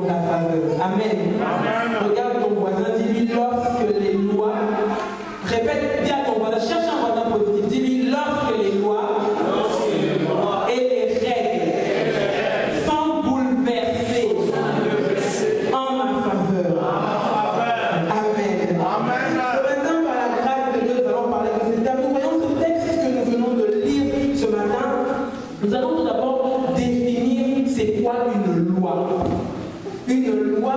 dans ta faveur. Amen. Amen. Regarde ton voisin, dis-lui lorsque les lois, répète bien à ton voisin, cherche un voisin positif, dis-lui lorsque les lois et les règles sont bouleversées en ma faveur. Amen. Amen. Maintenant, par la grâce de Dieu, nous allons parler de cette table. Nous voyons ce texte que nous venons de lire ce matin. Nous allons tout d'abord définir c'est quoi une loi. Une loi,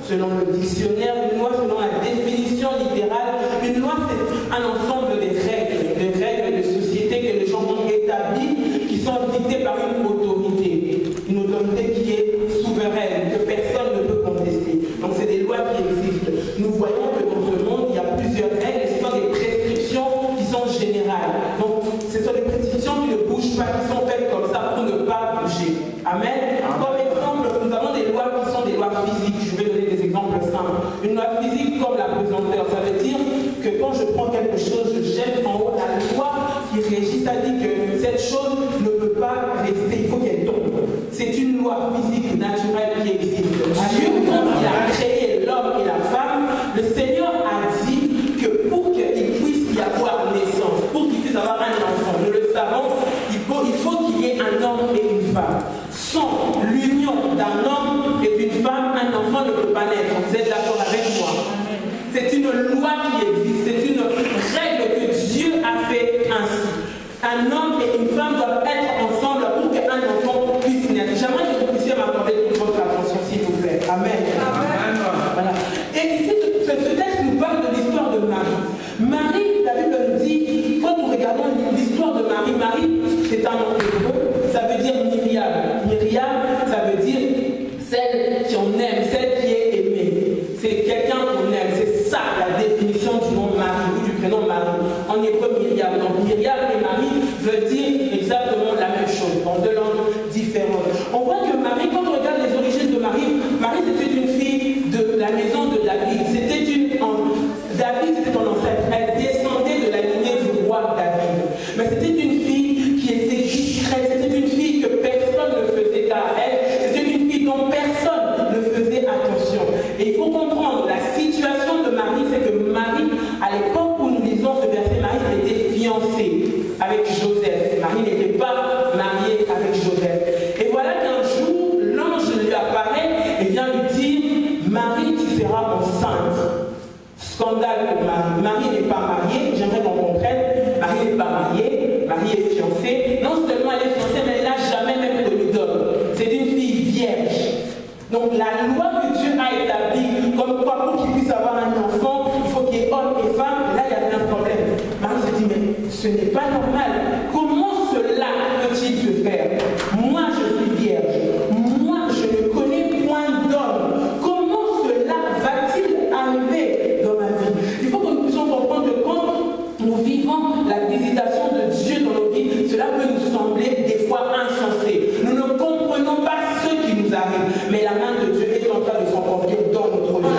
selon le dictionnaire, une loi selon la définition littérale, une loi c'est un ensemble de règles de société que les gens ont établies, qui sont dictées par une autorité qui est souveraine, que personne ne peut contester. Donc c'est des lois qui existent. Nous voyons que dans ce monde, il y a plusieurs règles, ce sont des prescriptions qui sont générales. Donc ce sont des prescriptions qui ne bougent pas, qui sont faites comme ça pour ne pas bouger. Amen. Comme exemple, nous avons des lois qui sont des lois physiques. Je vais donner des exemples simples. Une loi physique comme la pesanteur, ça veut dire que quand je prends quelque chose, je jette en haut, la loi qui régit, ça dit que cette chose ne peut pas rester, il faut qu'elle tombe. C'est une loi physique naturelle qui existe. Dieu, quand il a créé l'homme et la femme, le Seigneur a dit que pour qu'il puisse y avoir naissance, pour qu'il puisse avoir un enfant, nous le savons, il faut qu'il y ait un homme et une femme. Sans l'union d'un homme et d'une femme, un enfant ne peut pas naître. Vous êtes d'accord avec moi? C'est une loi qui existe, c'est une règle que Dieu a fait ainsi. Un homme et une femme doivent être ensemble pour qu'un enfant puisse naître. J'aimerais que vous puissiez m'accorder toute votre attention, s'il vous plaît. Amen. Amen. Voilà. Et ici, ce texte nous parle de l'histoire de Marie. Marie, la Bible nous dit, quand nous regardons l'histoire de Marie, Marie, c'est un nom hébreu, ça veut dire Myriam. Myriam, ça veut dire celle qu'on aime, celle qui est aimée. C'est quelqu'un qu'on aime. C'est ça la définition du nom Marie ou du prénom Marie. En hébreu, Myriam. Donc Myriam et Marie veulent dire exactement la même chose, dans deux langues différentes. On voit que Marie, quand on regarde les origines de Marie, Marie c'était une fille de la maison de David. David c'était son ancêtre. Elle descendait de la lignée du roi David. Mais c'était une fille qui était discrète. C'était une fille que personne ne faisait cas à elle. C'était une fille dont personne ne faisait attention. Et il faut comprendre, la situation de Marie, c'est que Marie, à l'époque où nous lisons ce verset, Marie était fiancée avec Joseph. Marie n'était pas mariée avec Joseph. Et voilà qu'un jour, l'ange lui apparaît et vient lui dire, Marie, tu seras enceinte. Scandale pour Marie. Marie n'est pas mariée, j'aimerais qu'on comprenne. Marie n'est pas mariée, Marie est fiancée. Non seulement elle est fiancée, mais elle n'a jamais même connu d'homme. C'est une fille vierge. Donc la loi que Dieu a établie, comme quoi pour qu'il puisse avoir un enfant, il faut qu'il y ait homme et femme. Là, il y avait un problème. Marie se dit, mais ce n'est pas normal. Comment cela peut-il se faire? Moi, je suis vierge. Moi, je ne connais point d'homme. Comment cela va-t-il arriver dans ma vie? Il faut que nous puissions comprendre que quand nous vivons la visitation de Dieu dans nos vies, cela peut nous sembler des fois insensé. Nous ne comprenons pas ce qui nous arrive, mais la main de Dieu est en train de s'accomplir dans notre vie.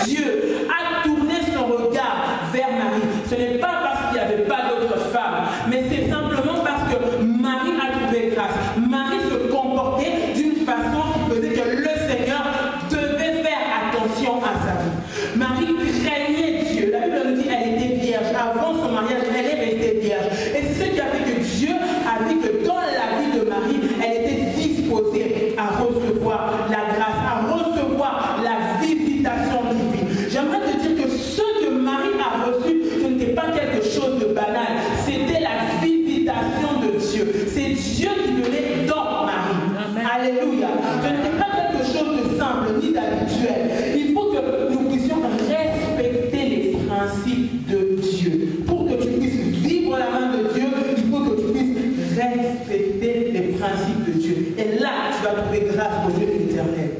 Si Dieu a tourné son regard vers Marie, ce n'est pas parce qu'il n'y avait pas d'autres femmes, mais c'est simplement parce que Marie a trouvé grâce. Marie se comportait d'une façon qui faisait que le Seigneur devait faire attention à sa vie. Marie craignait Dieu. La Bible nous dit qu'elle était vierge. Avant son mariage, elle est restée vierge. Et c'est ce qui a fait que Dieu a dit que dans la vie de Marie, elle était disposée à recevoir la grâce, à recevoir la visitation divine. J'aimerais te dire que ce que Marie a reçu, ce n'était pas quelque chose de banal. C'était la visitation de Dieu. C'est Dieu qui venait dans Marie. Amen. Alléluia. Ce n'était pas quelque chose de simple ni d'habituel. Il faut que nous puissions respecter les principes de Dieu. Pour que tu puisses vivre la main de Dieu, il faut que tu puisses respecter les principes de Dieu. Et là, tu vas trouver grâce aux yeux de l'Éternel.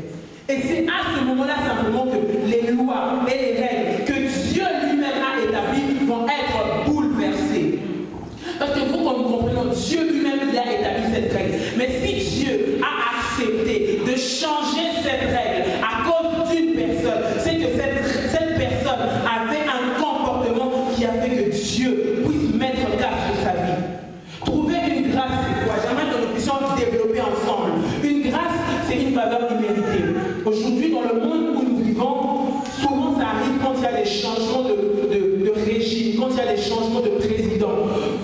Et c'est à ce moment-là simplement que les lois et les règles que Dieu lui-même a établies vont être bouleversées. Parce que vous, comme nous comprenons, Dieu lui-même il a établi cette règle. Mais si Dieu a accepté de changer cette règle à cause d'une personne, c'est que cette personne avait un comportement qui a fait que Dieu puisse mettre grâce sur sa vie. Trouver une grâce, c'est quoi? J'aimerais que nous puissions développer ensemble. Une grâce, c'est une faveur faveur imméritée. Aujourd'hui, dans le monde où nous vivons, souvent ça arrive quand il y a des changements de régime, quand il y a des changements de président.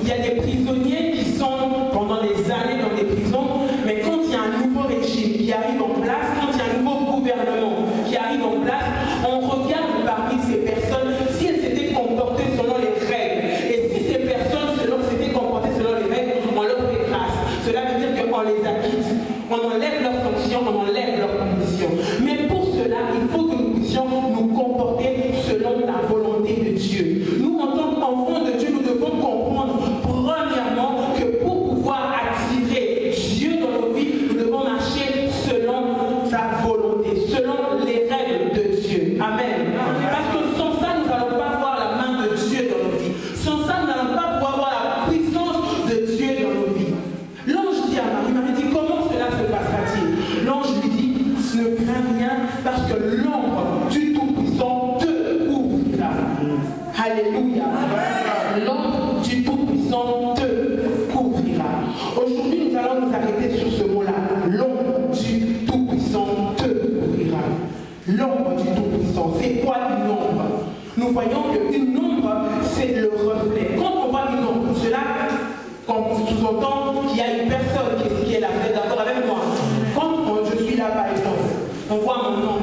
Il y a des prisonniers qui sont pendant des années dans des prisons, mais quand il y a un nouveau régime qui arrive en place, quand il y a un nouveau gouvernement qui arrive en place, on regarde parmi ces personnes si elles s'étaient comportées selon les règles. Et si ces personnes s'étaient comportées selon les règles, on leur fait grâce. Cela veut dire qu'on les acquitte, on enlève leurs sanctions, on enlève leurs punitions. Mais pour cela, il faut que nous puissions nous comporter selon la volonté de Dieu. Nous, en tant qu'enfants de Dieu, nous devons comprendre, premièrement, que pour pouvoir attirer Dieu dans nos vies, nous devons marcher selon sa volonté, selon les règles de Dieu. Amen. Parce que sans ça, nous n'allons pas voir la main de Dieu dans nos vies. Sans ça, nous n'allons pas pouvoir voir la puissance de Dieu dans nos vies. L'ange dit à Marie, Marie dit, comment cela se passera-t-il? L'ange lui dit, ne crains rien, parce que l'ombre du Tout-Puissant te couvrira. Alléluia. L'ombre du Tout-Puissant te couvrira. Aujourd'hui, nous allons nous arrêter sur ce mot-là. L'ombre du Tout-Puissant te couvrira. L'ombre du Tout-Puissant, c'est quoi une ombre? Nous voyons qu'une ombre, c'est le reflet. Quand on voit une ombre, cela sous-entend qu'il y a une personne qui est là. Vous êtes d'accord avec moi? Quand je suis là, par exemple, on voit mon ombre.